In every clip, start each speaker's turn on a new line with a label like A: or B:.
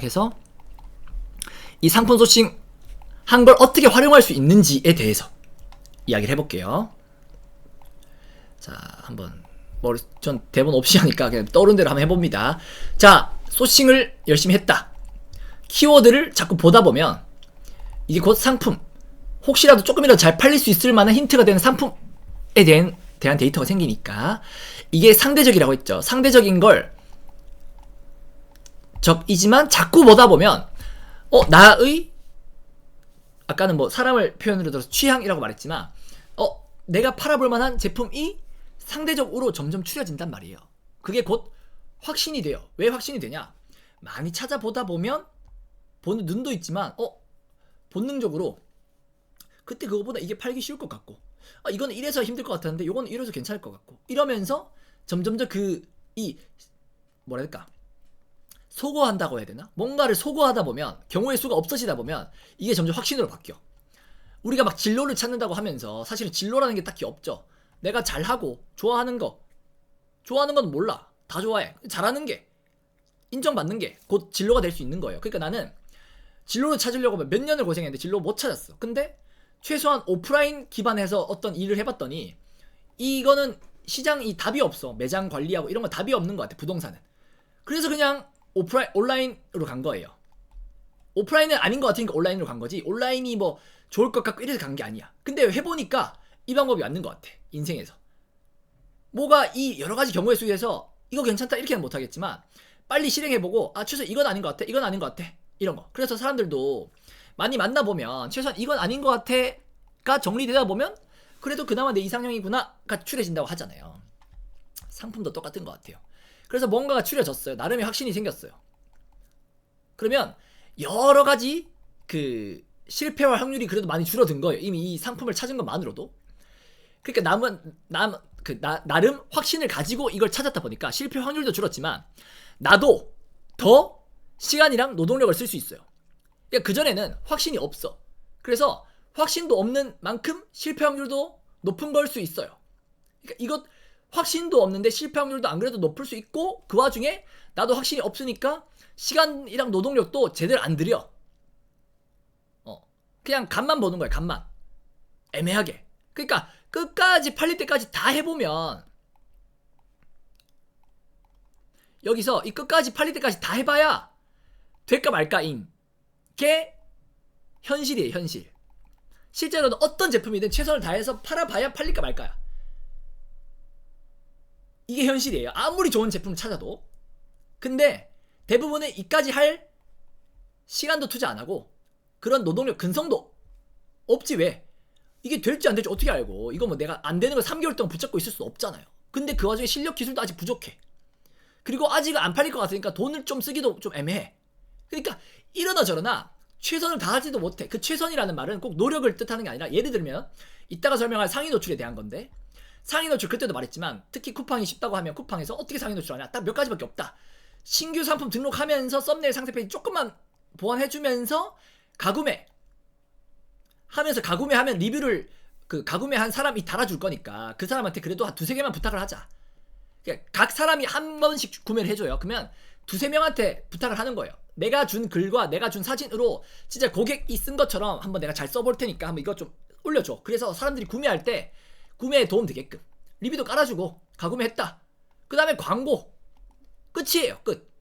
A: 시작해서 이 상품 소싱 한 걸 어떻게 활용할 수 있는지에 대해서 이야기를 해볼게요. 자, 한번 전 대본 없이 하니까 그냥 떠오른 대로 한번 해봅니다. 자, 소싱을 열심히 했다. 키워드를 자꾸 보다 보면 이게 곧 상품, 혹시라도 조금이라도 잘 팔릴 수 있을 만한 힌트가 되는 상품에 대한 데이터가 생기니까 이게 상대적이라고 했죠. 상대적인 걸 적이지만 자꾸 보다 보면 나의 아까는 뭐 사람을 표현으로 들어서 취향이라고 말했지만 내가 팔아볼 만한 제품이 상대적으로 점점 추려진단 말이에요. 그게 곧 확신이 돼요. 왜 확신이 되냐? 많이 찾아보다 보면 보는 눈도 있지만 본능적으로 그때 그거보다 이게 팔기 쉬울 것 같고 이거는 이래서 힘들 것 같았는데 이거는 이래서 괜찮을 것 같고 이러면서 점점점 뭐랄까 소거한다고 해야 되나? 뭔가를 소거하다 보면 경우의 수가 없어지다 보면 이게 점점 확신으로 바뀌어. 우리가 막 진로를 찾는다고 하면서 사실은 진로라는 게 딱히 없죠. 내가 잘하고 좋아하는 건 몰라. 다 좋아해. 잘하는 게 인정받는 게 곧 진로가 될 수 있는 거예요. 그러니까 나는 진로를 찾으려고 몇 년을 고생했는데 진로 못 찾았어. 근데 최소한 오프라인 기반에서 어떤 일을 해봤더니 이거는 시장이 답이 없어. 매장 관리하고 이런 거 답이 없는 것 같아. 부동산은. 그래서 그냥 온라인으로 간 거예요. 오프라인은 아닌 것 같으니까 온라인으로 간 거지. 온라인이 뭐 좋을 것 같고 이래서 간 게 아니야. 근데 해보니까 이 방법이 맞는 것 같아. 인생에서. 뭐가 이 여러 가지 경우의 수에서 이거 괜찮다 이렇게는 못하겠지만 빨리 실행해보고 최소한 이건 아닌 것 같아. 이건 아닌 것 같아. 이런 거. 그래서 사람들도 많이 만나보면 최소한 이건 아닌 것 같아가 정리되다 보면 그래도 그나마 내 이상형이구나가 추려진다고 하잖아요. 상품도 똑같은 것 같아요. 그래서 뭔가가 추려졌어요. 나름의 확신이 생겼어요. 그러면 여러 가지 실패할 확률이 그래도 많이 줄어든 거예요. 이미 이 상품을 찾은 것만으로도. 그러니까 나름 확신을 가지고 이걸 찾았다 보니까 실패 확률도 줄었지만 나도 더 시간이랑 노동력을 쓸 수 있어요. 그러니까 그전에는 확신이 없어. 그래서 확신도 없는 만큼 실패 확률도 높은 걸 수 있어요. 그러니까 이것 확신도 없는데 실패 확률도 안 그래도 높을 수 있고 그 와중에 나도 확신이 없으니까 시간이랑 노동력도 제대로 안 들여. 그냥 간만 보는 거야. 간만. 애매하게. 그러니까 끝까지 팔릴 때까지 다 해보면 여기서 이 끝까지 팔릴 때까지 다 해봐야 될까 말까인 게 현실이에요. 현실. 실제로는 어떤 제품이든 최선을 다해서 팔아봐야 팔릴까 말까야. 이게 현실이에요. 아무리 좋은 제품을 찾아도. 근데 대부분은 이까지 할 시간도 투자 안 하고 그런 노동력 근성도 없지. 왜? 이게 될지 안 될지 어떻게 알고. 이거 뭐 내가 안 되는 걸 3개월 동안 붙잡고 있을 수 없잖아요. 근데 그 와중에 실력 기술도 아직 부족해. 그리고 아직은 안 팔릴 것 같으니까 돈을 좀 쓰기도 좀 애매해. 그러니까 이러나 저러나 최선을 다하지도 못해. 그 최선이라는 말은 꼭 노력을 뜻하는 게 아니라 예를 들면 이따가 설명할 상위 노출에 대한 건데 상위 노출 그때도 말했지만 특히 쿠팡이 쉽다고 하면 쿠팡에서 어떻게 상위 노출하냐 딱 몇 가지밖에 없다. 신규 상품 등록하면서 썸네일 상세 페이지 조금만 보완해주면서 가구매 하면서 가구매하면 리뷰를 가구매한 사람이 달아줄 거니까 그 사람한테 그래도 한 두세 개만 부탁을 하자. 그러니까 각 사람이 한 번씩 구매를 해줘요. 그러면 두세 명한테 부탁을 하는 거예요. 내가 준 글과 내가 준 사진으로 진짜 고객이 쓴 것처럼 한번 내가 잘 써볼 테니까 한번 이거 좀 올려줘. 그래서 사람들이 구매할 때 구매에 도움 되게끔 리뷰도 깔아주고 가구매했다. 그 다음에 광고 끝이에요. 끝.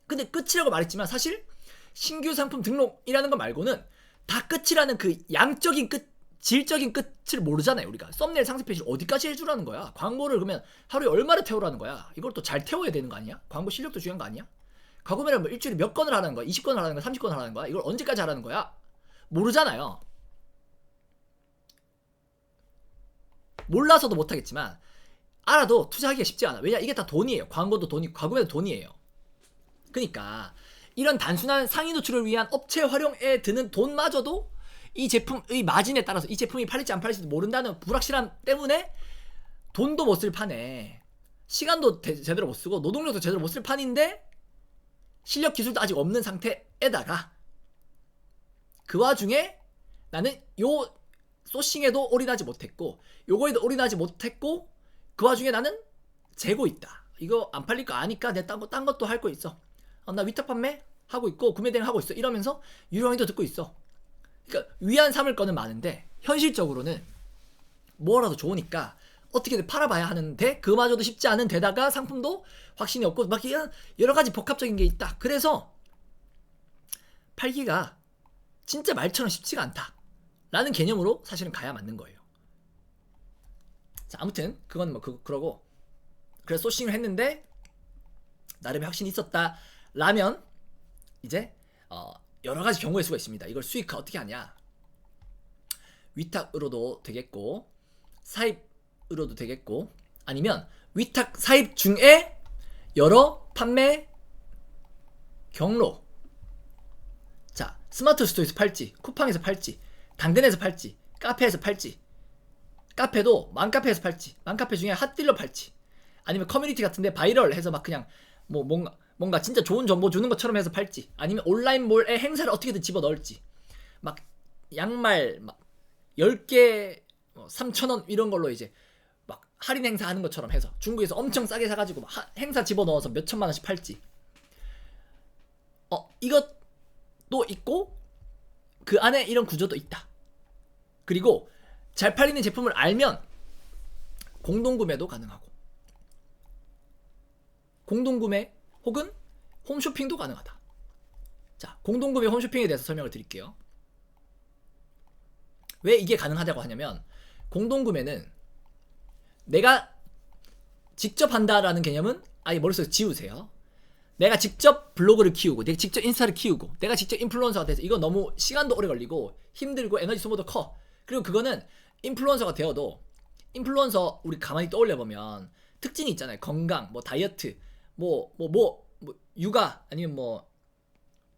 A: 근데 끝이라고 말했지만 사실 신규 상품 등록이라는 거 말고는 다 끝이라는 그 양적인 끝, 질적인 끝을 모르잖아요. 우리가 썸네일 상세 페이지를 어디까지 해주라는 거야. 광고를 그러면 하루에 얼마를 태우라는 거야. 이걸 또 잘 태워야 되는 거 아니야? 광고 실력도 중요한 거 아니야? 가구매를 뭐 일주일에 몇 건을 하라는 거야? 20건을 하라는 거야? 30건을 하라는 거야? 이걸 언제까지 하라는 거야? 모르잖아요. 몰라서도 못하겠지만 알아도 투자하기가 쉽지 않아. 왜냐? 이게 다 돈이에요. 광고도 돈이고 가구매도 돈이에요. 그러니까 이런 단순한 상위 노출을 위한 업체 활용에 드는 돈마저도 이 제품의 마진에 따라서 이 제품이 팔릴지 안 팔릴지도 모른다는 불확실함 때문에 돈도 못 쓸 판에 시간도 제대로 못 쓰고 노동력도 제대로 못 쓸 판인데 실력 기술도 아직 없는 상태에다가 그 와중에 나는 요 소싱에도 올인하지 못했고 요거에도 올인하지 못했고 그 와중에 나는 재고 있다. 이거 안 팔릴 거 아니까 내가 딴 것도 할 거 있어. 나 위탁 판매? 하고 있고 구매 대행 하고 있어. 이러면서 유료 강의도 듣고 있어. 그러니까 위안 삼을 거는 많은데 현실적으로는 뭐라도 좋으니까 어떻게든 팔아봐야 하는데 그마저도 쉽지 않은 데다가 상품도 확신이 없고 막 여러 가지 복합적인 게 있다. 그래서 팔기가 진짜 말처럼 쉽지가 않다 라는 개념으로 사실은 가야 맞는 거예요. 자, 아무튼 그건 뭐 그러고 그래서 소싱을 했는데 나름의 확신이 있었다 라면 이제 여러 가지 경우의 수가 있습니다. 이걸 수익화 어떻게 하냐? 위탁으로도 되겠고 사입으로도 되겠고 아니면 위탁 사입 중에 여러 판매 경로. 자, 스마트 스토어에서 팔지, 쿠팡에서 팔지, 당근에서 팔지, 카페에서 팔지, 카페도 맘카페에서 팔지, 맘카페 중에 핫딜러 팔지, 아니면 커뮤니티 같은데 바이럴 해서 막 그냥 뭐 뭔가 진짜 좋은 정보 주는 것처럼 해서 팔지, 아니면 온라인 몰에 행사를 어떻게든 집어넣을지, 막 양말 막 10개 3,000원 이런 걸로 이제 막 할인 행사 하는 것처럼 해서 중국에서 엄청 싸게 사가지고 막 행사 집어넣어서 몇 천만 원씩 팔지. 이것도 있고 그 안에 이런 구조도 있다. 그리고 잘 팔리는 제품을 알면 공동구매도 가능하고 공동구매 혹은 홈쇼핑도 가능하다. 자, 공동구매 홈쇼핑에 대해서 설명을 드릴게요. 왜 이게 가능하다고 하냐면 공동구매는 내가 직접 한다라는 개념은 아예 머릿속에 지우세요. 내가 직접 블로그를 키우고 내가 직접 인스타를 키우고 내가 직접 인플루언서가 돼서 이거 너무 시간도 오래 걸리고 힘들고 에너지 소모도 커. 그리고 그거는 인플루언서가 되어도 인플루언서 우리 가만히 떠올려보면 특징이 있잖아요. 건강, 뭐 다이어트, 뭐 육아 아니면 뭐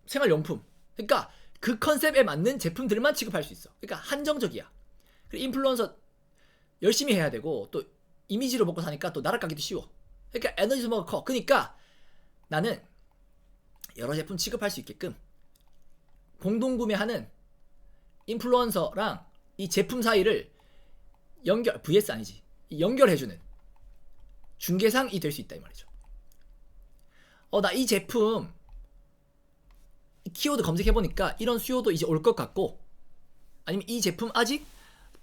A: 생활용품. 그러니까 그 컨셉에 맞는 제품들만 취급할 수 있어. 그러니까 한정적이야. 그리고 인플루언서 열심히 해야 되고 또 이미지로 먹고 사니까 또 나락가기도 쉬워. 그러니까 에너지 소모가 커. 그러니까 나는 여러 제품 취급할 수 있게끔 공동구매하는 인플루언서랑 이 제품 사이를 VS 아니지. 연결해주는 중개상이 될 수 있다 이 말이죠. 나 이 제품 키워드 검색해보니까 이런 수요도 이제 올 것 같고, 아니면 이 제품 아직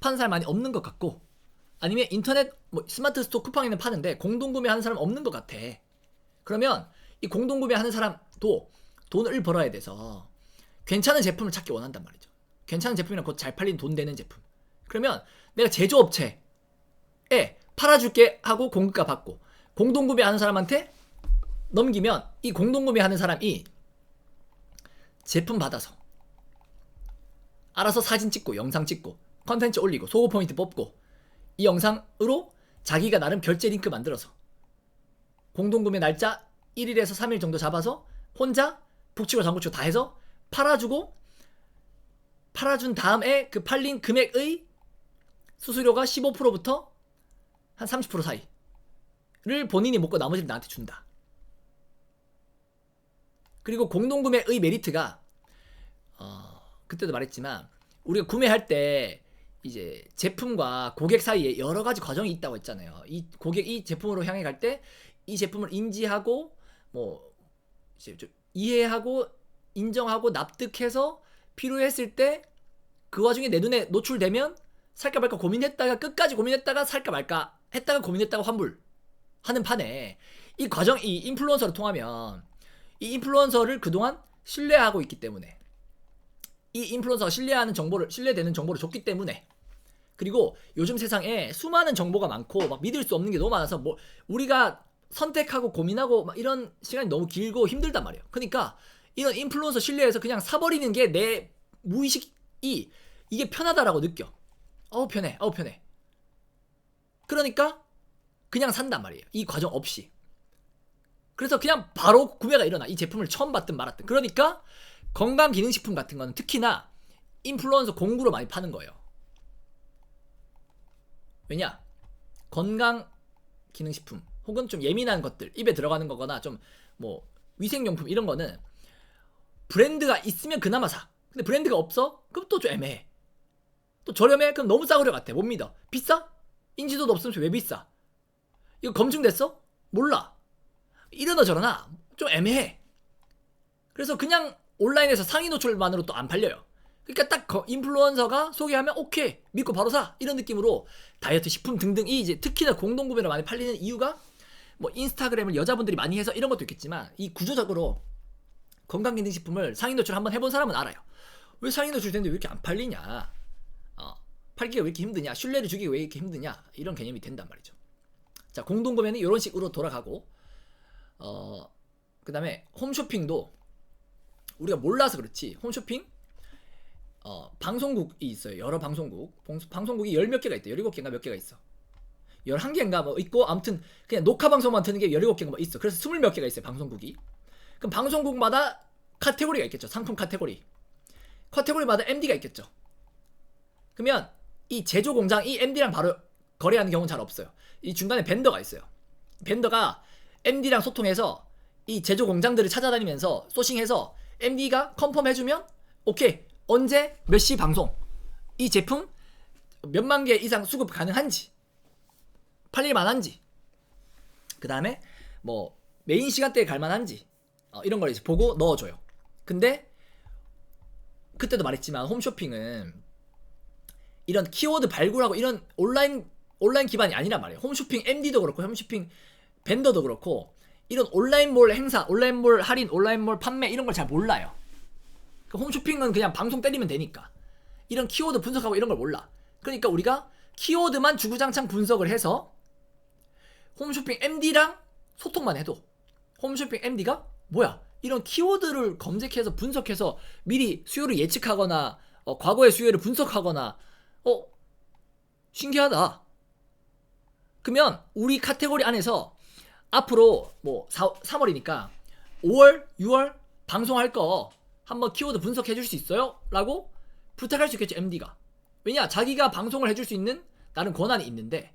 A: 파는 사람 많이 없는 것 같고, 아니면 인터넷 뭐 스마트 스토어 쿠팡에는 파는데 공동구매하는 사람 없는 것 같아. 그러면 이 공동구매하는 사람도 돈을 벌어야 돼서 괜찮은 제품을 찾기 원한단 말이죠. 괜찮은 제품이랑 곧 잘 팔린 돈 되는 제품. 그러면 내가 제조업체에 팔아줄게 하고 공급가 받고 공동구매하는 사람한테 넘기면 이 공동구매하는 사람이 제품 받아서 알아서 사진 찍고 영상 찍고 컨텐츠 올리고 소고 포인트 뽑고 이 영상으로 자기가 나름 결제 링크 만들어서 공동구매 날짜 1일에서 3일 정도 잡아서 혼자 북치고 장구치고 다 해서 팔아준 다음에 그 팔린 금액의 수수료가 15%부터 한 30% 사이를 본인이 먹고 나머지를 나한테 준다. 그리고 공동구매의 메리트가 그때도 말했지만 우리가 구매할 때 이제 제품과 고객 사이에 여러 가지 과정이 있다고 했잖아요. 이 고객이 제품으로 향해 갈 때 이 제품을 인지하고 뭐 이제 좀 이해하고 인정하고 납득해서 필요했을 때 그 와중에 내 눈에 노출되면 살까 말까 고민했다가 끝까지 고민했다가 살까 말까 했다가 고민했다가 환불하는 판에 이 과정, 이 인플루언서를 통하면 이 인플루언서를 그동안 신뢰하고 있기 때문에 이 인플루언서가 신뢰되는 정보를 줬기 때문에 그리고 요즘 세상에 수많은 정보가 많고 막 믿을 수 없는 게 너무 많아서 뭐 우리가 선택하고 고민하고 막 이런 시간이 너무 길고 힘들단 말이에요. 그러니까 이런 인플루언서 신뢰해서 그냥 사버리는 게 내 무의식이 이게 편하다라고 느껴. 편해. 그러니까 그냥 산단 말이에요. 이 과정 없이. 그래서 그냥 바로 구매가 일어나. 이 제품을 처음 봤든 말았든. 그러니까 건강기능식품 같은 거는 특히나 인플루언서 공구로 많이 파는 거예요. 왜냐? 건강기능식품 혹은 좀 예민한 것들, 입에 들어가는 거거나 좀 뭐 위생용품 이런 거는 브랜드가 있으면 그나마 사. 근데 브랜드가 없어? 그럼 또 좀 애매해. 또 저렴해? 그럼 너무 싸구려 같아. 못 믿어. 비싸? 인지도도 없으면 왜 비싸? 이거 검증됐어? 몰라. 이러나 저러나 좀 애매해. 그래서 그냥 온라인에서 상위 노출만으로 또 안 팔려요. 그러니까 딱 인플루언서가 소개하면 오케이 믿고 바로 사 이런 느낌으로 다이어트 식품 등등이 이제 특히나 공동구매로 많이 팔리는 이유가 뭐 인스타그램을 여자분들이 많이 해서 이런 것도 있겠지만 이 구조적으로 건강기능식품을 상위 노출 한번 해본 사람은 알아요. 왜 상위 노출 되는데 왜 이렇게 안 팔리냐, 팔기가 왜 이렇게 힘드냐, 신뢰를 주기가 왜 이렇게 힘드냐, 이런 개념이 된단 말이죠. 자, 공동구매는 이런 식으로 돌아가고, 그 다음에 홈쇼핑도 우리가 몰라서 그렇지 홈쇼핑 방송국이 있어요. 여러 방송국이 10몇 개가 있대. 17개인가 몇 개가 있어. 11개인가 뭐 있고, 아무튼 그냥 녹화 방송만 트는 게 17개인가 뭐 있어. 그래서 20몇 개가 있어요, 방송국이. 그럼 방송국마다 카테고리가 있겠죠. 상품 카테고리마다 MD가 있겠죠. 그러면 이 제조 공장, 이 MD랑 바로 거래하는 경우는 잘 없어요. 이 중간에 벤더가 있어요. 벤더가 MD랑 소통해서 이 제조 공장들을 찾아다니면서 소싱해서 MD가 컨펌 해주면 오케이, 언제 몇 시 방송, 이 제품 몇만 개 이상 수급 가능한지, 팔릴 만한지, 그 다음에 뭐 메인 시간대에 갈 만한지, 이런 걸 이제 보고 넣어줘요. 근데 그때도 말했지만 홈쇼핑은 이런 키워드 발굴하고 이런 온라인 기반이 아니란 말이에요. 홈쇼핑 MD도 그렇고 홈쇼핑 벤더도 그렇고 이런 온라인몰 행사, 온라인몰 할인, 온라인몰 판매 이런 걸 잘 몰라요. 홈쇼핑은 그냥 방송 때리면 되니까 이런 키워드 분석하고 이런 걸 몰라. 그러니까 우리가 키워드만 주구장창 분석을 해서 홈쇼핑 MD랑 소통만 해도 홈쇼핑 MD가 뭐야, 이런 키워드를 검색해서 분석해서 미리 수요를 예측하거나 과거의 수요를 분석하거나 신기하다. 그러면 우리 카테고리 안에서 앞으로 뭐 3월이니까 5월, 6월 방송할 거 한번 키워드 분석해 줄 수 있어요? 라고 부탁할 수 있겠죠, MD가. 왜냐, 자기가 방송을 해줄 수 있는 나는 권한이 있는데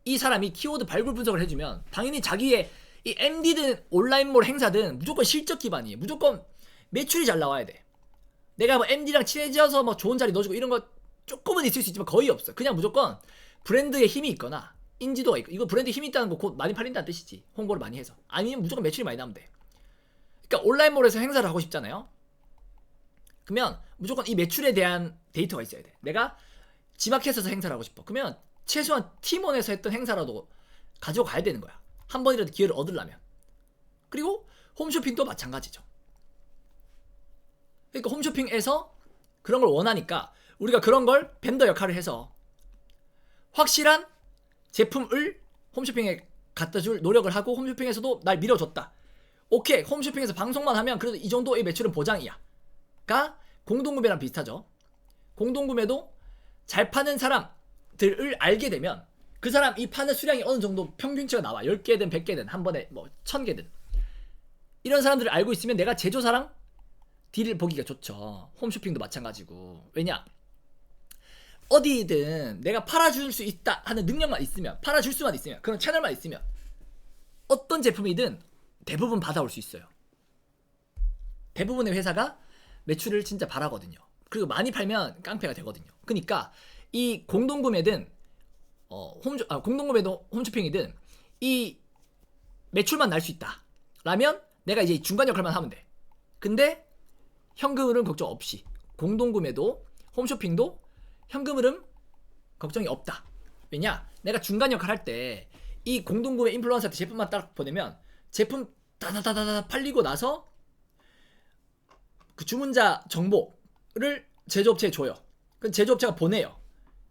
A: 이 사람이 키워드 발굴 분석을 해주면 당연히 자기의 이 MD든 온라인몰 행사든 무조건 실적 기반이에요. 무조건 매출이 잘 나와야 돼. 내가 뭐 MD랑 친해져서 뭐 좋은 자리 넣어주고 이런 거 조금은 있을 수 있지만 거의 없어. 그냥 무조건 브랜드의 힘이 있거나 인지도가 있고, 이거 브랜드 힘이 있다는 거 곧 많이 팔린다는 뜻이지. 홍보를 많이 해서. 아니면 무조건 매출이 많이 나오면 돼. 그러니까 온라인몰에서 행사를 하고 싶잖아요. 그러면 무조건 이 매출에 대한 데이터가 있어야 돼. 내가 지마켓에서 행사를 하고 싶어. 그러면 최소한 팀원에서 했던 행사라도 가져가야 되는 거야. 한 번이라도 기회를 얻으려면. 그리고 홈쇼핑도 마찬가지죠. 그러니까 홈쇼핑에서 그런 걸 원하니까 우리가 그런 걸 벤더 역할을 해서 확실한 제품을 홈쇼핑에 갖다 줄 노력을 하고, 홈쇼핑에서도 날 밀어줬다. 오케이, 홈쇼핑에서 방송만 하면 그래도 이 정도의 매출은 보장이야. 가 공동구매랑 비슷하죠. 공동구매도 잘 파는 사람들을 알게 되면 그 사람 이 파는 수량이 어느 정도 평균치가 나와. 10개든 100개든 한 번에 뭐 1000개든 이런 사람들을 알고 있으면 내가 제조사랑 딜을 보기가 좋죠. 홈쇼핑도 마찬가지고. 왜냐, 어디든 내가 팔아줄 수 있다 하는 능력만 있으면, 팔아줄 수만 있으면, 그런 채널만 있으면 어떤 제품이든 대부분 받아올 수 있어요. 대부분의 회사가 매출을 진짜 바라거든요. 그리고 많이 팔면 깡패가 되거든요. 그러니까 이 공동구매든 공동구매도 홈쇼핑이든 이 매출만 날 수 있다 라면 내가 이제 중간 역할만 하면 돼. 근데 현금 흐름 걱정 없이 공동구매도 홈쇼핑도 현금 흐름 걱정이 없다. 왜냐, 내가 중간 역할 할 때 이 공동구매 인플루언서한테 제품만 딱 보내면 제품 다다다다다 팔리고 나서 그 주문자 정보를 제조업체에 줘요. 그럼 제조업체가 보내요.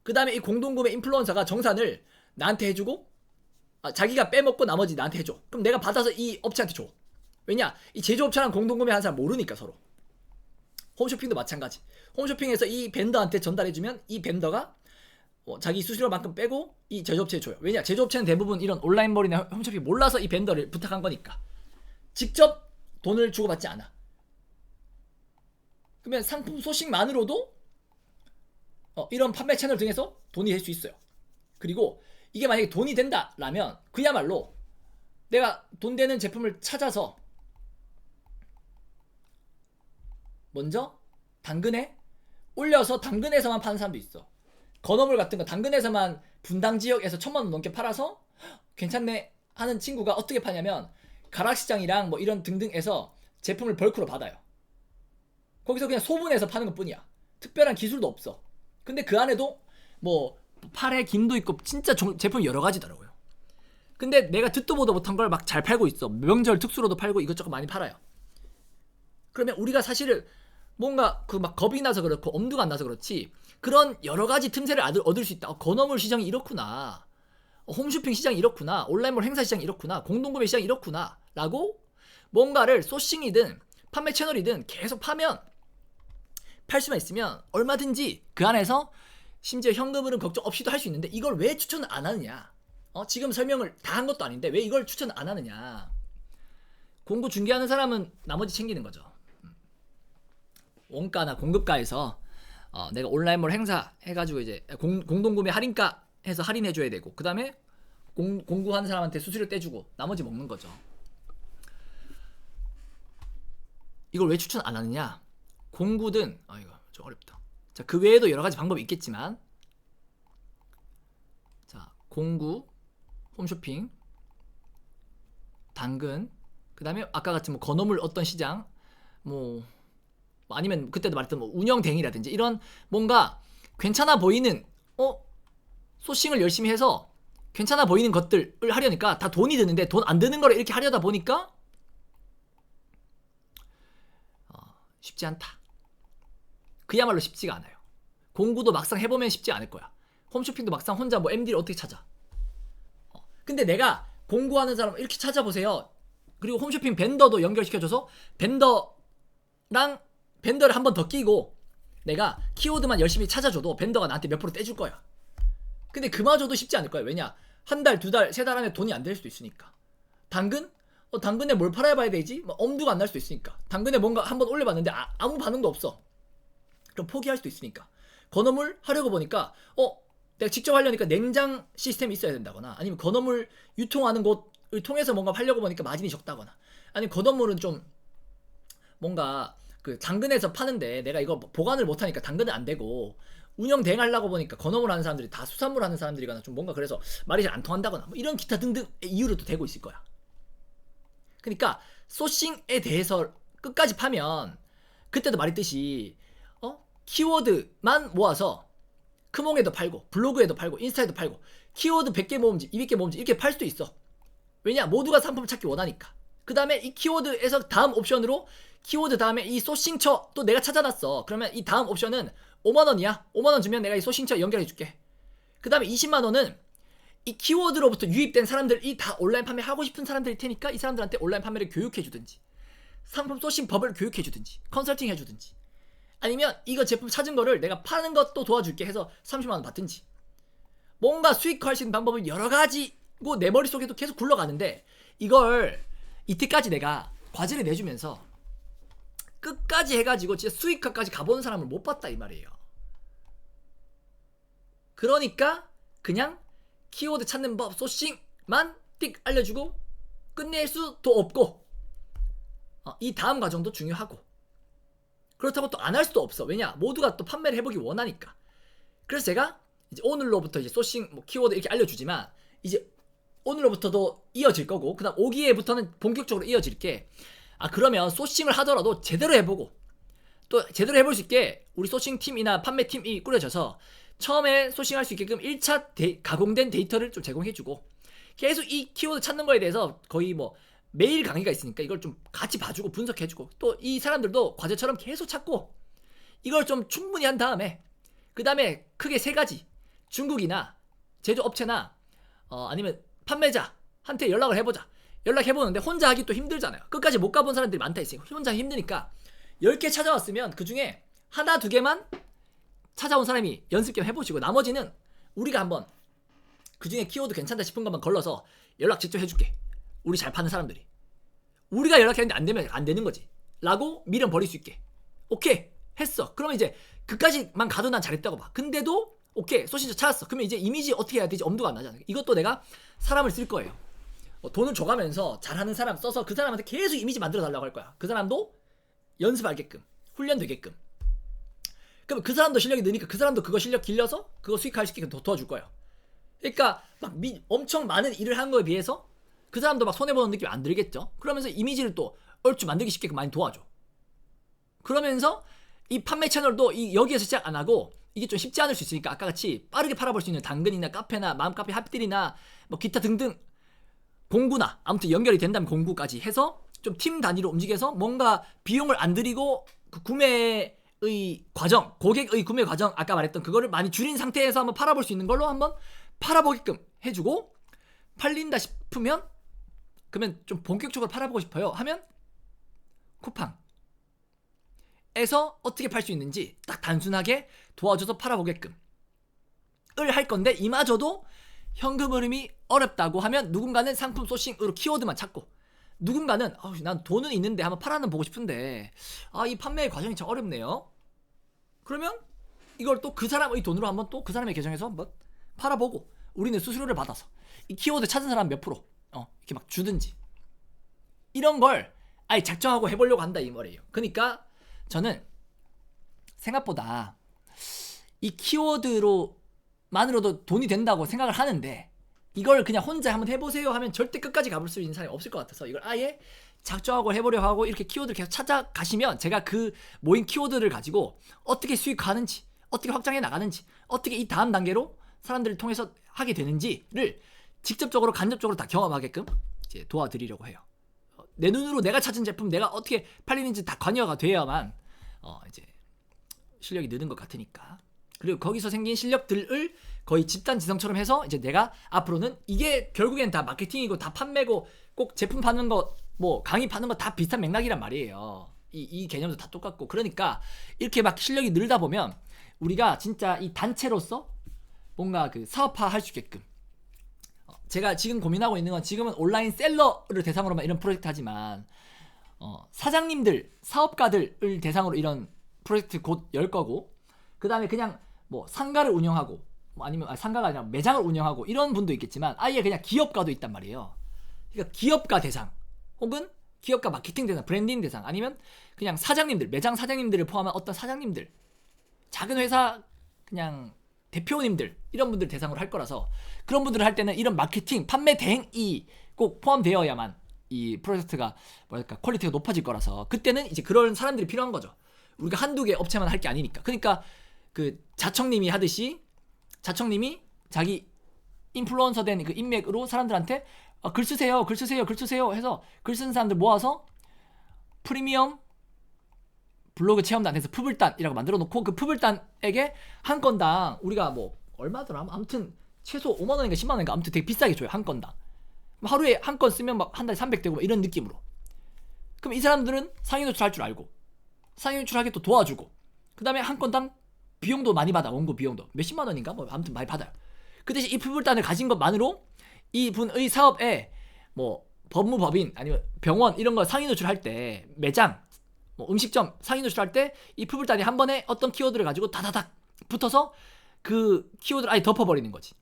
A: 그 다음에 이 공동구매 인플루언서가 정산을 나한테 해주고, 자기가 빼먹고 나머지 나한테 해줘. 그럼 내가 받아서 이 업체한테 줘. 왜냐, 이 제조업체랑 공동구매 하는 사람 모르니까 서로. 홈쇼핑도 마찬가지. 홈쇼핑에서 이 벤더한테 전달해주면 이 벤더가 자기 수수료만큼 빼고 이 제조업체에 줘요. 왜냐, 제조업체는 대부분 이런 온라인몰이나 홈쇼핑 몰라서 이 벤더를 부탁한 거니까 직접 돈을 주고받지 않아. 그러면 상품 소식만으로도 이런 판매 채널 등에서 돈이 될 수 있어요. 그리고 이게 만약에 돈이 된다라면 그야말로 내가 돈 되는 제품을 찾아서 먼저 당근에 올려서 당근에서만 파는 사람도 있어. 건어물 같은 거 당근에서만 분당 지역에서 1000만 원 넘게 팔아서 괜찮네 하는 친구가 어떻게 파냐면 가락시장이랑 뭐 이런 등등에서 제품을 벌크로 받아요. 거기서 그냥 소분해서 파는 것 뿐이야. 특별한 기술도 없어. 근데 그 안에도 뭐 팔에 김도 있고 진짜 제품 여러 가지더라고요. 근데 내가 듣도 보도 못한 걸 막 잘 팔고 있어. 명절 특수로도 팔고 이것저것 많이 팔아요. 그러면 우리가 사실은 뭔가 그 막 겁이 나서 그렇고 엄두가 안 나서 그렇지 그런 여러 가지 틈새를 얻을 수 있다. 건어물 시장이 이렇구나. 홈쇼핑 시장이 이렇구나. 온라인몰 행사 시장이 이렇구나. 공동구매 시장이 이렇구나. 라고 뭔가를 소싱이든 판매 채널이든 계속 파면 팔 수만 있으면 얼마든지 그 안에서 심지어 현금 흐름 걱정 없이도 할 수 있는데 이걸 왜 추천을 안 하느냐. 지금 설명을 다 한 것도 아닌데 왜 이걸 추천 안 하느냐. 공구 중개하는 사람은 나머지 챙기는 거죠. 원가나 공급가에서 내가 온라인몰 행사 해가지고 이제 공동구매 할인가 해서 할인해줘야 되고 그 다음에 공구하는 사람한테 수수료 떼주고 나머지 먹는 거죠. 이걸 왜 추천 안 하느냐. 공구든 이거 좀 어렵다. 자, 그 외에도 여러 가지 방법이 있겠지만 자, 공구, 홈쇼핑, 당근, 그 다음에 아까 같이 뭐 건어물 어떤 시장, 뭐 아니면 그때도 말했던 뭐 운영댕이라든지 이런 뭔가 괜찮아 보이는 소싱을 열심히 해서 괜찮아 보이는 것들을 하려니까 다 돈이 드는데 돈 안 드는 거를 이렇게 하려다 보니까 쉽지 않다. 그야말로 쉽지가 않아요. 공구도 막상 해보면 쉽지 않을 거야. 홈쇼핑도 막상 혼자 뭐 MD를 어떻게 찾아. 근데 내가 공구하는 사람 이렇게 찾아보세요. 그리고 홈쇼핑 벤더도 연결시켜줘서 벤더를 한 번 더 끼고 내가 키워드만 열심히 찾아줘도 벤더가 나한테 몇 프로 떼줄 거야. 근데 그마저도 쉽지 않을 거야. 왜냐? 한 달, 두 달, 세 달 안에 돈이 안 될 수도 있으니까. 당근? 당근에 뭘 팔아봐야 되지? 뭐 엄두가 안 날 수도 있으니까. 당근에 뭔가 한번 올려봤는데 아무 반응도 없어. 그럼 포기할 수도 있으니까. 건어물 하려고 보니까 내가 직접 하려니까 냉장 시스템이 있어야 된다거나 아니면 건어물 유통하는 곳을 통해서 뭔가 하려고 보니까 마진이 적다거나 아니면 건어물은 좀 뭔가 그 당근에서 파는데 내가 이거 보관을 못하니까 당근은 안 되고 운영 대행하려고 보니까 건어물 하는 사람들이 다 수산물 하는 사람들이거나 좀 뭔가 그래서 말이 잘 안 통한다거나 뭐 이런 기타 등등 이유로 또 되고 있을 거야. 그러니까 소싱에 대해서 끝까지 파면 그때도 말했듯이 키워드만 모아서 크몽에도 팔고 블로그에도 팔고 인스타에도 팔고 키워드 100개 모음집 200개 모음집 이렇게 팔 수도 있어. 왜냐? 모두가 상품을 찾기 원하니까. 그 다음에 이 키워드에서 다음 옵션으로 키워드 다음에 이 소싱처 또 내가 찾아놨어. 그러면 이 다음 옵션은 5만원이야. 5만원 주면 내가 이 소싱처 연결해줄게. 그 다음에 20만원은 이 키워드로부터 유입된 사람들이 다 온라인 판매 하고 싶은 사람들일 테니까 이 사람들한테 온라인 판매를 교육해주든지 상품 소싱 법을 교육해주든지 컨설팅 해주든지 아니면 이거 제품 찾은 거를 내가 파는 것도 도와줄게 해서 30만원 받든지 뭔가 수익화할 수 있는 방법을 여러 가지고 내 머릿속에도 계속 굴러가는데 이걸 이때까지 내가 과제를 내주면서 끝까지 해가지고 진짜 수익화까지 가보는 사람을 못 봤다 이 말이에요. 그러니까 그냥 키워드 찾는 법 소싱만 띡 알려주고 끝낼 수도 없고 이 다음 과정도 중요하고 그렇다고 또 안 할 수도 없어. 왜냐? 모두가 또 판매를 해보기 원하니까. 그래서 제가 이제 오늘로부터 이제 소싱 뭐 키워드 이렇게 알려주지만 이제 오늘로부터도 이어질 거고 그 다음 5기회부터는 본격적으로 이어질게. 그러면 소싱을 하더라도 제대로 해보고 또 제대로 해볼 수 있게 우리 소싱 팀이나 판매 팀이 꾸려져서 처음에 소싱할 수 있게끔 1차 가공된 데이터를 좀 제공해주고 계속 이 키워드 찾는 거에 대해서 거의 뭐 매일 강의가 있으니까 이걸 좀 같이 봐주고 분석해주고 또 이 사람들도 과제처럼 계속 찾고 이걸 좀 충분히 한 다음에 그 다음에 크게 세 가지 중국이나 제조업체나 아니면 판매자한테 연락을 해보자. 연락해보는데 혼자 하기 또 힘들잖아요. 끝까지 못 가본 사람들이 많다 했으니까 혼자 하기 힘드니까 10개 찾아왔으면 그 중에 하나 두 개만 찾아온 사람이 연습 겸 해보시고 나머지는 우리가 한번 그 중에 키워드 괜찮다 싶은 것만 걸러서 연락 직접 해줄게. 우리 잘 파는 사람들이 우리가 연락했는데 안 되면 안 되는 거지 라고 미련 버릴 수 있게. 오케이 했어. 그러면 이제 그까지만 가도 난 잘했다고 봐. 근데도 오케이 소신자 찾았어. 그러면 이제 이미지 어떻게 해야 되지? 엄두가 안 나잖아. 이것도 내가 사람을 쓸 거예요. 돈을 줘가면서 잘하는 사람 써서 그 사람한테 계속 이미지 만들어 달라고 할 거야. 그 사람도 연습하게끔 훈련되게끔. 그럼 그 사람도 실력이 느니까 그 사람도 그거 실력 길러서 그거 수익화할 수 있게 도와줄 거예요. 그러니까 막 엄청 많은 일을 한 거에 비해서 그 사람도 막 손해보는 느낌이 안 들겠죠. 그러면서 이미지를 또 얼추 만들기 쉽게 많이 도와줘. 그러면서 이 판매 채널도 여기에서 시작 안 하고 이게 좀 쉽지 않을 수 있으니까 아까 같이 빠르게 팔아볼 수 있는 당근이나 카페나 맘카페 핫딜이나 뭐 기타 등등 공구나 아무튼 연결이 된다면 공구까지 해서 좀 팀 단위로 움직여서 뭔가 비용을 안 들이고 그 구매의 과정, 고객의 구매 과정 아까 말했던 그거를 많이 줄인 상태에서 한번 팔아볼 수 있는 걸로 한번 팔아보게끔 해주고, 팔린다 싶으면 그러면 좀 본격적으로 팔아보고 싶어요 하면 쿠팡에서 어떻게 팔 수 있는지 딱 단순하게 도와줘서 팔아보게끔 을 할 건데, 이마저도 현금 흐름이 어렵다고 하면 누군가는 상품 소싱으로 키워드만 찾고, 누군가는 난 돈은 있는데 한번 팔아는 보고 싶은데 이 판매의 과정이 참 어렵네요. 그러면 이걸 또 그 사람의 돈으로 한번 또 그 사람의 계정에서 한번 팔아보고 우리는 수수료를 받아서 이 키워드 찾은 사람 몇 프로 이렇게 막 주든지, 이런 걸 아예 작정하고 해보려고 한다 이 말이에요. 그러니까 저는 생각보다 이 키워드로만으로도 돈이 된다고 생각을 하는데, 이걸 그냥 혼자 한번 해보세요 하면 절대 끝까지 가볼 수 있는 사람이 없을 것 같아서 이걸 아예 작정하고 해보려 하고 이렇게 키워드를 계속 찾아가시면 제가 그 모인 키워드를 가지고 어떻게 수익 가는지, 어떻게 확장해 나가는지, 어떻게 이 다음 단계로 사람들을 통해서 하게 되는지를 직접적으로 간접적으로 다 경험하게끔 이제 도와드리려고 해요. 내 눈으로 내가 찾은 제품 내가 어떻게 팔리는지 다 관여가 돼야만 이제 실력이 느는 것 같으니까. 그리고 거기서 생긴 실력들을 거의 집단 지성처럼 해서 이제 내가 앞으로는 이게 결국엔 다 마케팅이고 다 판매고 꼭 제품 파는 거 뭐 강의 파는 거 다 비슷한 맥락이란 말이에요. 이 개념도 다 똑같고. 그러니까 이렇게 막 실력이 늘다 보면 우리가 진짜 이 단체로서 뭔가 그 사업화 할 수 있게끔, 제가 지금 고민하고 있는 건 지금은 온라인 셀러를 대상으로만 이런 프로젝트 하지만 사장님들, 사업가들을 대상으로 이런 프로젝트 곧 열 거고, 그 다음에 그냥 뭐 상가를 운영하고 뭐 아니면 상가가 아니라 매장을 운영하고 이런 분도 있겠지만 아예 그냥 기업가도 있단 말이에요. 그러니까 기업가 대상 혹은 기업가 마케팅 대상, 브랜딩 대상, 아니면 그냥 사장님들, 매장 사장님들을 포함한 어떤 사장님들, 작은 회사 그냥 대표님들, 이런 분들 대상으로 할 거라서, 그런 분들을 할 때는 이런 마케팅, 판매 대행이 꼭 포함되어야만 이 프로젝트가 뭐랄까 퀄리티가 높아질 거라서, 그때는 이제 그런 사람들이 필요한 거죠. 우리가 한두 개 업체만 할 게 아니니까. 그러니까 그 자청님이 하듯이 자청님이 자기 인플루언서 된 그 인맥으로 사람들한테 글 쓰세요, 글 쓰세요, 글 쓰세요 해서 글 쓰는 사람들 모아서 프리미엄 블로그 체험단 해서 푸블단이라고 만들어 놓고, 그 푸블단에게 한 건당 우리가 뭐 얼마더라? 아무튼 최소 5만원인가 10만원인가 아무튼 되게 비싸게 줘요, 한 건당. 하루에 한 건 쓰면 막 한 달에 300 되고 이런 느낌으로. 그럼 이 사람들은 상위 노출할 줄 알고 상위 노출하게 또 도와주고, 그 다음에 한 건당 비용도 많이 받아. 원고 비용도 몇십만원인가 뭐 아무튼 많이 받아요. 그 대신 이 푸블단을 가진 것만으로 이분의 사업에 뭐 법무법인 아니면 병원 이런 거 상위 노출할 때, 매장 뭐 음식점 상위 노출할 때 이 푸블단이 한 번에 어떤 키워드를 가지고 다다닥 붙어서 그 키워드를 아예 덮어버리는 거지.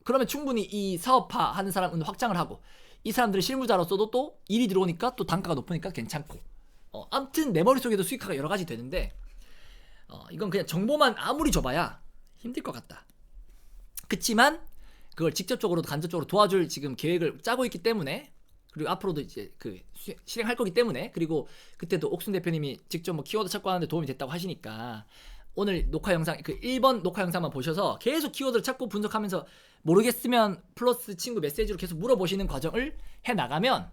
A: 그러면 충분히 이 사업화 하는 사람은 확장을 하고, 이 사람들의 실무자로서도 또 일이 들어오니까 또 단가가 높으니까 괜찮고, 아무튼 내 머릿속에도 수익화가 여러 가지 되는데, 이건 그냥 정보만 아무리 줘봐야 힘들 것 같다. 그치만 그걸 직접적으로도 간접적으로 도와줄 지금 계획을 짜고 있기 때문에, 그리고 앞으로도 이제 그 실행할 거기 때문에, 그리고 그때도 옥순 대표님이 직접 뭐 키워드 찾고 하는데 도움이 됐다고 하시니까 오늘 녹화 영상, 그 1번 녹화 영상만 보셔서 계속 키워드를 찾고 분석하면서 모르겠으면 플러스 친구 메시지로 계속 물어보시는 과정을 해 나가면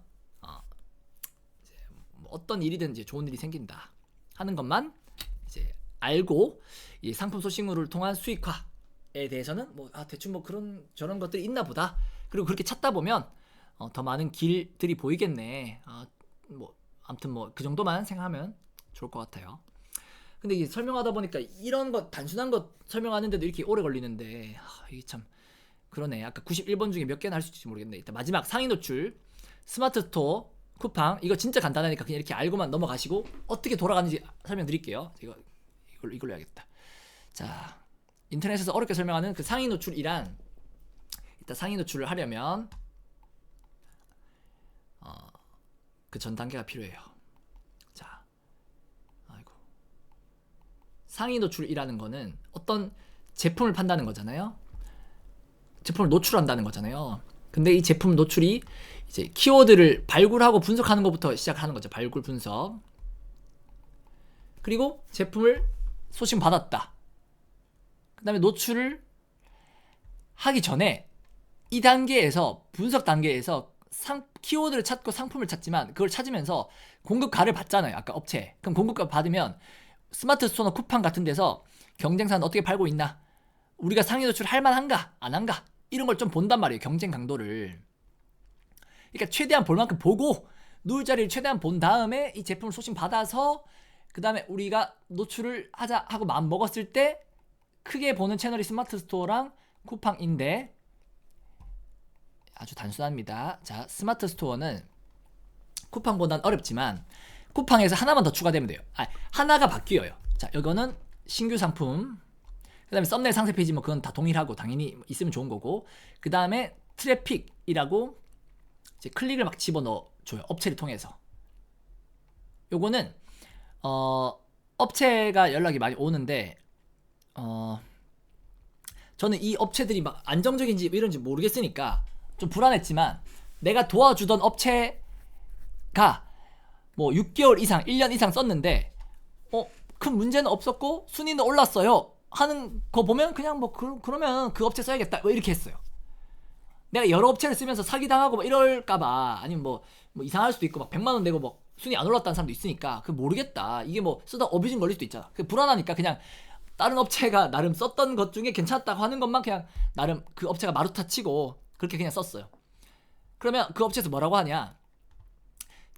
A: 이제 뭐 어떤 일이든 이제 좋은 일이 생긴다 하는 것만 이제 알고, 이 상품 소싱을 통한 수익화에 대해서는 뭐 대충 뭐 그런 저런 것들이 있나 보다. 그리고 그렇게 찾다 보면 더 많은 길들이 보이겠네. 뭐 아무튼 뭐 그 정도만 생각하면 좋을 것 같아요. 근데 이게 설명하다 보니까 이런 것 단순한 것 설명하는데도 이렇게 오래 걸리는데 이게 참 그러네. 아까 91번 중에 몇 개나 할 수 있을지 모르겠네. 일단 마지막 상위 노출, 스마트 스토어, 쿠팡, 이거 진짜 간단하니까 그냥 이렇게 알고만 넘어가시고 어떻게 돌아가는지 설명드릴게요. 이걸로 해야겠다. 자, 인터넷에서 어렵게 설명하는 그 상위 노출이란, 일단 상위 노출을 하려면 그 전 단계가 필요해요. 자, 상위 노출이라는 거는 어떤 제품을 판다는 거잖아요. 제품을 노출한다는 거잖아요. 근데 이 제품 노출이 이제 키워드를 발굴하고 분석하는 것부터 시작하는 거죠. 발굴 분석. 그리고 제품을 소신 받았다. 그 다음에 노출을 하기 전에 이 단계에서 분석 단계에서 키워드를 찾고 상품을 찾지만 그걸 찾으면서 공급가를 받잖아요. 아까 업체. 그럼 공급가 받으면 스마트 스토어나 쿠팡 같은 데서 경쟁사는 어떻게 팔고 있나? 우리가 상위 노출 할 만한가? 안 한가? 이런 걸 좀 본단 말이에요. 경쟁 강도를. 그러니까 최대한 볼 만큼 보고 누울 자리를 최대한 본 다음에 이 제품을 소신 받아서 그 다음에 우리가 노출을 하자 하고 마음 먹었을 때 크게 보는 채널이 스마트 스토어랑 쿠팡인데 아주 단순합니다. 자, 스마트 스토어는 쿠팡보다는 어렵지만 쿠팡에서 하나만 더 추가되면 돼요. 하나가 바뀌어요. 자, 이거는 신규 상품. 그 다음에 썸네일 상세 페이지 뭐 그건 다 동일하고 당연히 있으면 좋은 거고, 그 다음에 트래픽이라고 이제 클릭을 막 집어넣어줘요. 업체를 통해서. 요거는 업체가 연락이 많이 오는데 저는 이 업체들이 막 안정적인지 이런지 모르겠으니까 좀 불안했지만 내가 도와주던 업체가 뭐 6개월 이상 1년 이상 썼는데 큰 문제는 없었고 순위는 올랐어요 하는 거 보면 그냥 뭐 그러면 그 업체 써야겠다 뭐 이렇게 했어요. 내가 여러 업체를 쓰면서 사기당하고 막 이럴까봐, 아니면 뭐 이상할 수도 있고 막 100만원 내고 뭐 순위 안 올랐다는 사람도 있으니까 그 모르겠다, 이게 뭐 쓰다 어뷰징 걸릴 수도 있잖아. 그 불안하니까 그냥 다른 업체가 나름 썼던 것 중에 괜찮았다고 하는 것만 그냥 나름 그 업체가 마루타 치고 그렇게 그냥 썼어요. 그러면 그 업체에서 뭐라고 하냐,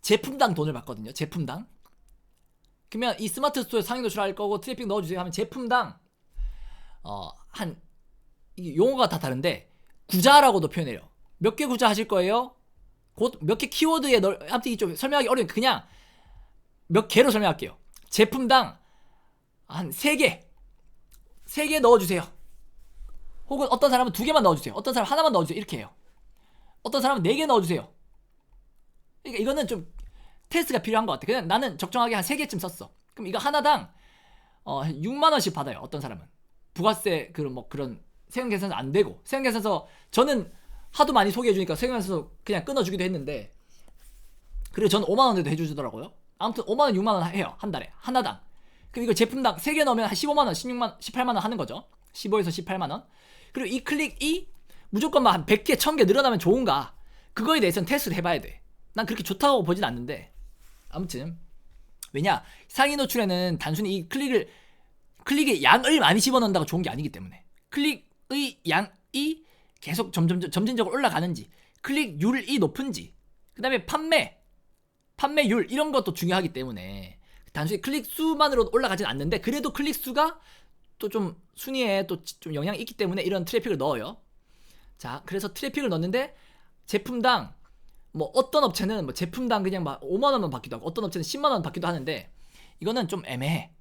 A: 제품당 돈을 받거든요. 제품당. 그러면 이 스마트 스토어에 상위 노출할 거고 트래픽 넣어주세요 하면 제품당 한 이게 용어가 다 다른데 구자라고도 표현해요. 몇 개 구자 하실 거예요? 곧 몇 개 키워드에 아무튼 이게 좀 설명하기 어려우니까 그냥 몇 개로 설명할게요. 제품당 한 3개 넣어주세요. 혹은 어떤 사람은 2개만 넣어주세요. 어떤 사람은 하나만 넣어주세요. 이렇게 해요. 어떤 사람은 4개 넣어주세요. 그러니까 이거는 좀 테스트가 필요한 것 같아. 그냥 나는 적정하게 한 3개쯤 썼어. 그럼 이거 하나당 6만원씩 받아요. 어떤 사람은 부가세 그런 세금계산서 안 되고, 세금계산서 저는 하도 많이 소개해주니까 세금계산서 그냥 끊어주기도 했는데, 그리고 저는 5만원에도 해주더라고요. 아무튼 5만원 6만원 해요. 한 달에 하나당. 그럼 이거 제품당 3개 넣으면 한 15만원 16만원 18만원 하는 거죠. 15에서 18만원. 그리고 이 클릭이 무조건 막 한 100개 1000개 늘어나면 좋은가, 그거에 대해서는 테스트를 해봐야 돼. 난 그렇게 좋다고 보진 않는데, 아무튼 왜냐, 상위 노출에는 단순히 이 클릭의 양을 많이 집어넣는다고 좋은 게 아니기 때문에, 클릭의 양이 계속 점진적으로 올라가는지, 클릭률이 높은지, 그 다음에 판매율 이런 것도 중요하기 때문에 단순히 클릭 수만으로 올라가진 않는데, 그래도 클릭 수가 또 좀 순위에 또 좀 영향이 있기 때문에 이런 트래픽을 넣어요. 자, 그래서 트래픽을 넣는데 제품당 뭐 어떤 업체는 뭐 제품당 그냥 막 5만원만 받기도 하고, 어떤 업체는 10만원 받기도 하는데 이거는 좀 애매해.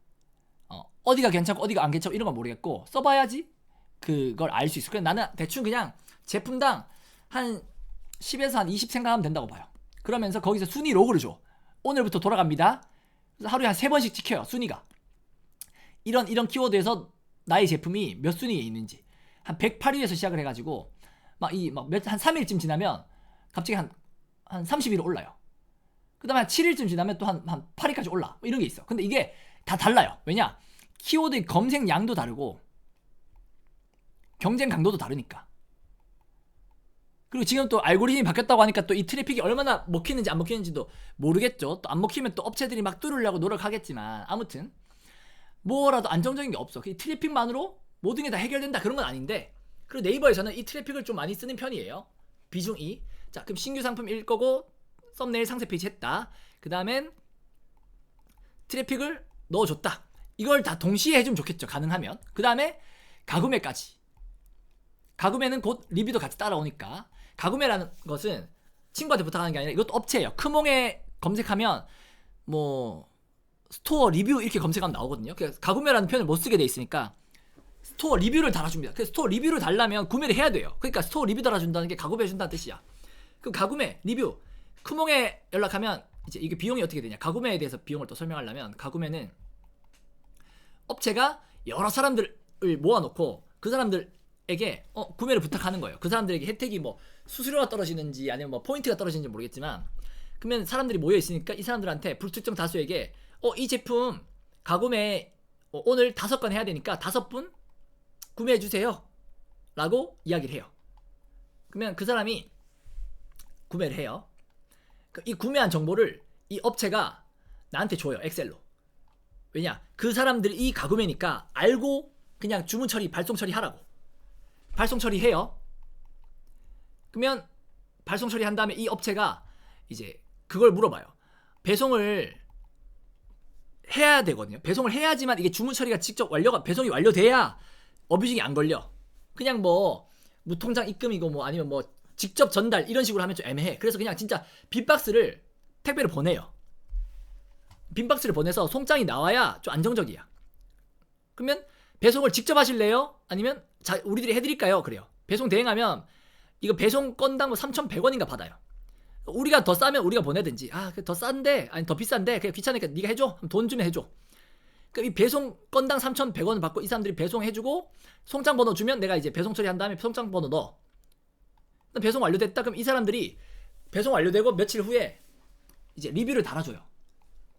A: 어디가 괜찮고 어디가 안 괜찮고 이런 건 모르겠고, 써봐야지 그걸 알 수 있어. 그래서 나는 대충 그냥 제품당 한 10에서 한 20 생각하면 된다고 봐요. 그러면서 거기서 순위 로그를 줘. 오늘부터 돌아갑니다. 그래서 하루에 한 3번씩 찍혀요. 순위가 이런 키워드에서 나의 제품이 몇 순위에 있는지. 한 108위에서 시작을 해가지고 한 3일쯤 지나면 갑자기 한 30위로 올라요. 그 다음에 한 7일쯤 지나면 또 한 8위까지 올라. 뭐 이런 게 있어. 근데 이게 다 달라요. 왜냐, 키워드의 검색량도 다르고 경쟁 강도도 다르니까. 그리고 지금 또 알고리즘이 바뀌었다고 하니까 또 이 트래픽이 얼마나 먹히는지 안 먹히는지도 모르겠죠. 또 안 먹히면 또 업체들이 막 뚫으려고 노력하겠지만, 아무튼 뭐라도 안정적인 게 없어. 이 트래픽만으로 모든 게 다 해결된다 그런 건 아닌데, 그리고 네이버에서는 이 트래픽을 좀 많이 쓰는 편이에요. 비중이. 자, 그럼 신규 상품일 거고 썸네일 상세 페이지 했다. 그 다음엔 트래픽을 넣어줬다. 이걸 다 동시에 해주면 좋겠죠, 가능하면. 그 다음에 가구매까지. 가구매는 곧 리뷰도 같이 따라오니까. 가구매라는 것은 친구한테 부탁하는 게 아니라 이것도 업체예요. 크몽에 검색하면 뭐 스토어 리뷰 이렇게 검색하면 나오거든요. 그래서 가구매라는 표현을 못 쓰게 돼 있으니까 스토어 리뷰를 달아줍니다. 그래서 스토어 리뷰를 달라면 구매를 해야 돼요. 그러니까 스토어 리뷰 달아준다는 게 가구매 해준다는 뜻이야. 그럼 가구매 리뷰 크몽에 연락하면 이제 이게 비용이 어떻게 되냐, 가구매에 대해서 비용을 또 설명하려면, 가구매는 업체가 여러 사람들을 모아놓고 그 사람들에게 구매를 부탁하는 거예요. 그 사람들에게 혜택이 뭐 수수료가 떨어지는지 아니면 뭐 포인트가 떨어지는지 모르겠지만, 그러면 사람들이 모여 있으니까 이 사람들한테 불특정 다수에게 이 제품 가구매 오늘 5건 해야 되니까 5분 구매해 주세요 라고 이야기를 해요. 그러면 그 사람이 구매를 해요. 이 구매한 정보를 이 업체가 나한테 줘요, 엑셀로. 왜냐, 그 사람들이 이 가구매니까 알고 그냥 주문 처리, 발송 처리하라고. 발송 처리해요. 그러면 발송 처리한 다음에 이 업체가 이제 그걸 물어봐요. 배송을 해야 되거든요. 배송을 해야지만 이게 주문 처리가 직접 배송이 완료돼야 어뷰징이 안 걸려. 그냥 뭐 무통장 입금이고 뭐 아니면 뭐 직접 전달 이런 식으로 하면 좀 애매해. 그래서 그냥 진짜 빈박스를 택배를 보내요. 빈박스를 보내서 송장이 나와야 좀 안정적이야. 그러면 배송을 직접 하실래요? 아니면 우리들이 해드릴까요? 그래요. 배송 대행하면 이거 배송 건당 뭐 3,100원인가 받아요. 우리가 더 싸면 우리가 보내든지, 더 싼데 아니 더 비싼데 그냥 귀찮으니까 네가 해줘. 돈 주면 해줘. 그럼 이 배송 건당 3,100원 받고 이 사람들이 배송해주고 송장 번호 주면 내가 이제 배송 처리한 다음에 송장 번호 넣어. 배송 완료됐다. 그럼 이 사람들이 배송 완료되고 며칠 후에 이제 리뷰를 달아줘요.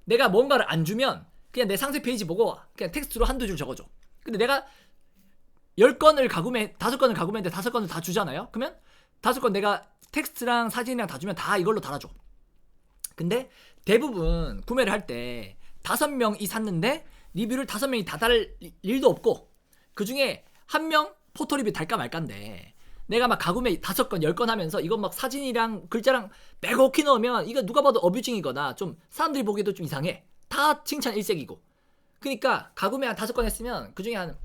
A: 내가 뭔가를 안 주면 그냥 내 상세 페이지 보고 그냥 텍스트로 한두 줄 적어줘. 근데 내가 5건을 가구매했는데 5건을 다 주잖아요. 그러면 5건 내가 텍스트랑 사진이랑 다 주면 다 이걸로 달아줘. 근데 대부분 구매를 할 때 5명이 샀는데 리뷰를 5명이 다 달 일도 없고 그 중에 1명 포토 리뷰 달까 말까인데 내가 막 가구매 5건 10건 하면서 이건 막 사진이랑 글자랑 빼곡히 넣으면 이거 누가 봐도 어뷰징이거나 좀 사람들이 보기에도 좀 이상해. 다 칭찬 일색이고. 그러니까 가구매 한 5건 했으면 그 중에 한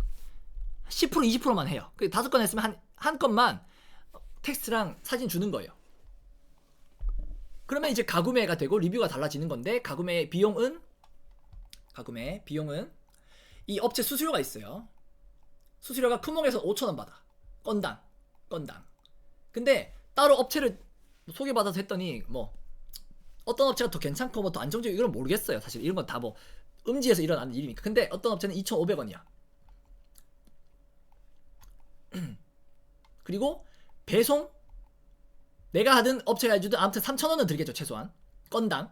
A: 10% 20%만 해요. 5건 했으면 한 건만 텍스트랑 사진 주는 거예요. 그러면 이제 가구매가 되고 리뷰가 달라지는 건데 가구매 비용은 이 업체 수수료가 있어요. 수수료가 쿠몽에서 5,000원 받아. 건당. 근데 따로 업체를 소개받아서 했더니 뭐 어떤 업체가 더 괜찮고 뭐 더 안정적이고 이건 모르겠어요. 사실 이런 건 다 뭐 음지에서 일어나는 일이니까. 근데 어떤 업체는 2,500원이야. 그리고 배송 내가 하든 업체가 해주든 아무튼 3,000원은 들겠죠, 최소한 건당.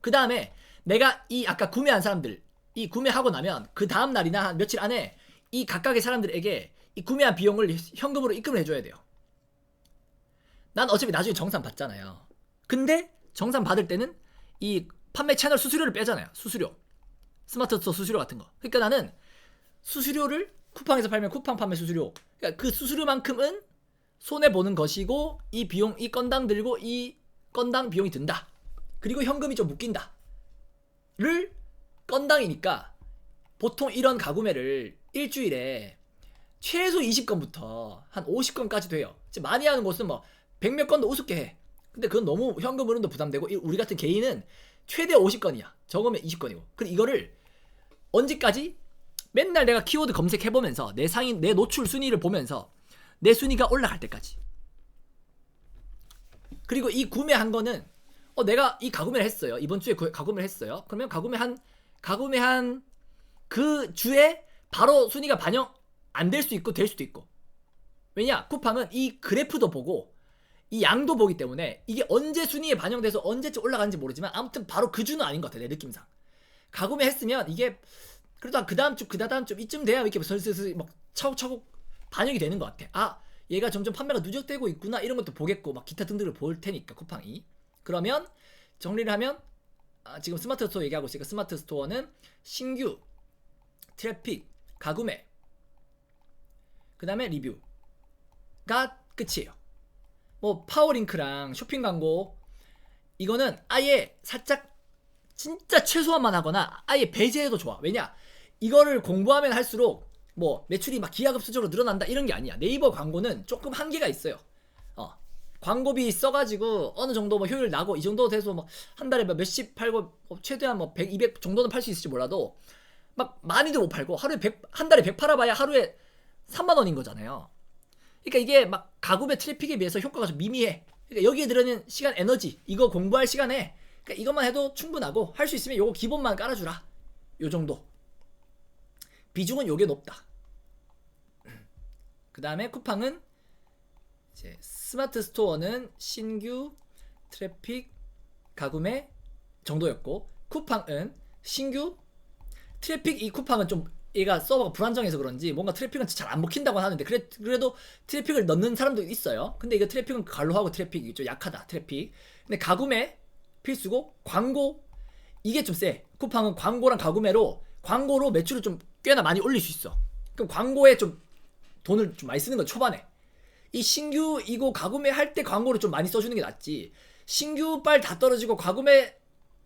A: 그 다음에 내가 이 아까 구매한 사람들 이 구매하고 나면 그 다음 날이나 한 며칠 안에 이 각각의 사람들에게 이 구매한 비용을 현금으로 입금을 해줘야 돼요. 난 어차피 나중에 정산 받잖아요. 근데 정산 받을 때는 이 판매 채널 수수료를 빼잖아요. 수수료, 스마트 스토어 수수료 같은 거. 그러니까 나는 수수료를 쿠팡에서 팔면 쿠팡 판매 수수료, 그러니까 그 수수료만큼은 손해 보는 것이고 이 비용, 이 건당 들고 이 건당 비용이 든다. 그리고 현금이 좀 묶인다. 를 건당이니까 보통 이런 가구매를 일주일에 최소 20건부터 한 50건까지 돼요. 많이 하는 곳은 뭐 100몇 건도 우습게 해. 근데 그건 너무 현금 흐름도 부담되고 우리 같은 개인은 최대 50건이야. 적으면 20건이고. 그리고 이거를 언제까지 맨날 내가 키워드 검색해보면서 내 노출 순위를 보면서 내 순위가 올라갈 때까지. 그리고 이 구매한 거는 내가 이 가구매를 했어요. 이번 주에 가구매를 했어요. 그러면 가구매한 그 주에 바로 순위가 반영 안 될 수 있고 될 수도 있고. 왜냐? 쿠팡은 이 그래프도 보고 이 양도 보기 때문에 이게 언제 순위에 반영돼서 언제쯤 올라가는지 모르지만 아무튼 바로 그 주는 아닌 것 같아, 내 느낌상. 가구매 했으면 이게 그래도 그 다음 주 이쯤 돼야 이렇게 슬슬 막 차곡차곡 반영이 되는 것 같아. 얘가 점점 판매가 누적되고 있구나 이런 것도 보겠고 막 기타 등등을 볼 테니까 쿠팡이. 그러면 정리를 하면 지금 스마트 스토어 얘기하고 있으니까 스마트 스토어는 신규, 트래픽, 가구매, 그 다음에 리뷰가 끝이에요. 뭐 파워링크랑 쇼핑 광고 이거는 아예 살짝 진짜 최소한만 하거나 아예 배제해도 좋아. 왜냐? 이거를 공부하면 할수록 뭐 매출이 막 기하급수적으로 늘어난다 이런 게 아니야. 네이버 광고는 조금 한계가 있어요. 광고비 써가지고 어느 정도 뭐 효율 나고 이 정도 돼서 뭐 한 달에 몇십 팔고 최대한 뭐 100, 200 정도는 팔 수 있을지 몰라도 막 많이도 못 팔고 한 달에 100 팔아봐야 하루에 3만 원인 거잖아요. 그러니까 이게 막 가구매 트래픽에 비해서 효과가 좀 미미해. 그러니까 여기에 들어있는 시간, 에너지 이거 공부할 시간에 그러니까 이것만 해도 충분하고 할 수 있으면 요거 기본만 깔아주라. 요 정도. 비중은 요게 높다. 그 다음에 쿠팡은 이제 스마트 스토어는 신규, 트래픽, 가구매 정도였고 쿠팡은 신규, 트래픽 이 쿠팡은 좀 얘가 서버가 불안정해서 그런지 뭔가 트래픽은 잘 안 먹힌다고 하는데 그래도 트래픽을 넣는 사람도 있어요. 근데 이거 트래픽은 갈로하고 트래픽이 좀 약하다. 트래픽. 근데 가구매 필수고 광고 이게 좀 세. 쿠팡은 광고랑 가구매로 광고로 매출을 좀 꽤나 많이 올릴 수 있어. 그럼 광고에 좀 돈을 좀 많이 쓰는 거 초반에. 이 신규 이거 가구매 할 때 광고를 좀 많이 써주는 게 낫지. 신규 빨 다 떨어지고 가구매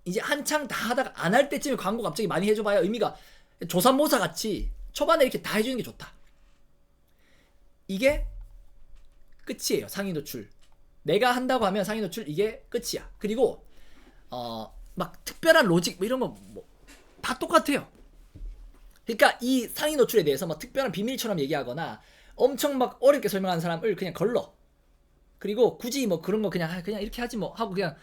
A: 이제 한창 다 하다가 안 할 때쯤에 광고 갑자기 많이 해줘봐야 의미가 조삼모사 같이 초반에 이렇게 다 해주는 게 좋다. 이게 끝이에요. 상위 노출. 내가 한다고 하면 상위 노출 이게 끝이야. 그리고 막 특별한 로직 뭐 이런 거 뭐 다 똑같아요. 그러니까 이 상위 노출에 대해서 막 특별한 비밀처럼 얘기하거나 엄청 막 어렵게 설명하는 사람을 그냥 걸러. 그리고 굳이 뭐 그런 거 그냥 이렇게 하지 뭐 하고 그냥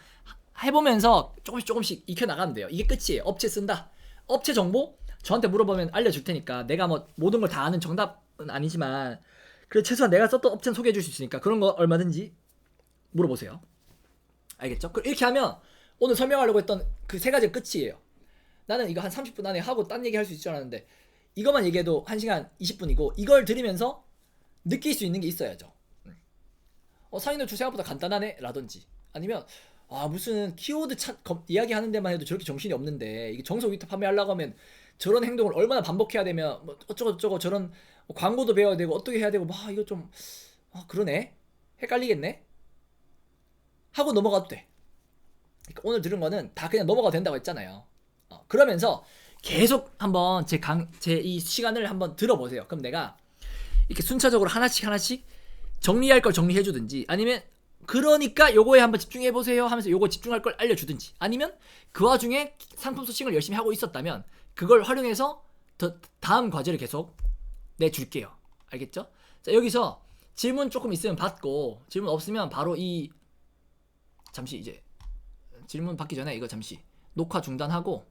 A: 해보면서 조금씩 익혀 나가면 돼요. 이게 끝이에요. 업체 쓴다. 업체 정보 저한테 물어보면 알려줄 테니까 내가 뭐 모든 걸 다 아는 정답은 아니지만 그래 최소한 내가 썼던 업체는 소개해줄 수 있으니까 그런 거 얼마든지 물어보세요. 알겠죠? 이렇게 하면 오늘 설명하려고 했던 그 세 가지가 끝이에요. 나는 이거 한 30분 안에 하고 딴 얘기 할 수 있을 줄 알았는데 이것만 얘기해도 1시간 20분이고 이걸 들으면서 느낄 수 있는 게 있어야죠. 상위 노출 생각보다 간단하네 라든지 아니면 무슨 키워드 이야기하는 데만 해도 저렇게 정신이 없는데 이게 정석 위탁 판매하려고 하면 저런 행동을 얼마나 반복해야 되면 뭐 어쩌고 저런 광고도 배워야 되고 어떻게 해야 되고 이거 좀 그러네 헷갈리겠네 하고 넘어가도 돼. 그러니까 오늘 들은 거는 다 그냥 넘어가도 된다고 했잖아요. 그러면서 계속 한번 제 이 시간을 한번 들어보세요. 그럼 내가 이렇게 순차적으로 하나씩 정리할 걸 정리해주든지 아니면 그러니까 요거에 한번 집중해보세요 하면서 요거 집중할 걸 알려주든지 아니면 그 와중에 상품 소싱을 열심히 하고 있었다면 그걸 활용해서 다음 과제를 계속 내줄게요. 알겠죠? 자, 여기서 질문 조금 있으면 받고 질문 없으면 바로 잠시 이제 질문 받기 전에 이거 잠시 녹화 중단하고